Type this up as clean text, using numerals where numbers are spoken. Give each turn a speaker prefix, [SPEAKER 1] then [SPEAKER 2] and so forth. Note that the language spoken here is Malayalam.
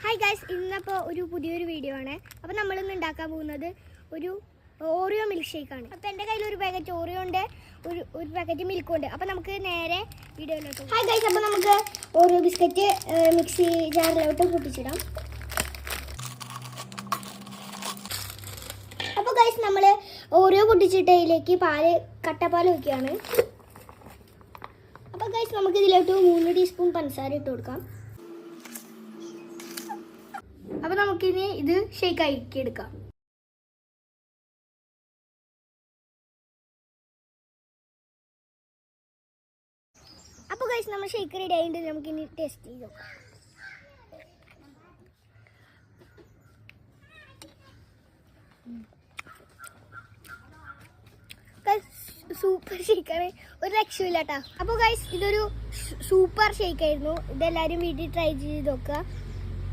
[SPEAKER 1] ഹായ് ഗൈസ്, ഇന്നപ്പോൾ ഒരു പുതിയൊരു വീഡിയോ ആണ്. അപ്പോൾ നമ്മളിന്ന് ഉണ്ടാക്കാൻ പോകുന്നത് ഒരു ഓറിയോ മിൽക്ക് ഷേക്കാണ്. അപ്പോൾ എൻ്റെ കയ്യിൽ ഒരു പാക്കറ്റ് ഓറിയോ ഉണ്ട്, ഒരു പാക്കറ്റ് മിൽക്കും ഉണ്ട്. അപ്പോൾ നമുക്ക് നേരെ വീഡിയോയിലോട്ട് പോകാം. ഹായ് ഗൈസ്, അപ്പോൾ നമുക്ക് ഓറിയോ ബിസ്ക്കറ്റ് മിക്സി ജാറിലോട്ട് പൊട്ടിച്ചിടാം. അപ്പോൾ ഗൈസ്, നമ്മൾ ഓറിയോ പൊട്ടിച്ചിട്ടതിലേക്ക് കട്ടപ്പാൽ വയ്ക്കുകയാണ്. അപ്പോൾ ഗൈസ്, നമുക്ക് ഇതിലോട്ട് 3 ടീസ്പൂൺ പഞ്ചസാര ഇട്ട് കൊടുക്കാം. അപ്പോൾ നമുക്കിനി ഇത് ഷേക്ക് ആക്കി എടുക്കാം. അപ്പോൾ ഗൈസ്, നമ്മൾ ഷേക്ക് റെഡി ആയിട്ട് നമുക്കിനി ടേസ്റ്റ് ചെയ്ത് നോക്കാം. സൂപ്പർ ഷേക്കാണ്, ഒരു രക്ഷയില്ല കേട്ടോ. അപ്പോൾ ഗൈസ്, ഇതൊരു സൂപ്പർ ഷേക്കായിരുന്നു. ഇതെല്ലാവരും വീട്ടിൽ ട്രൈ ചെയ്ത് നോക്കുക.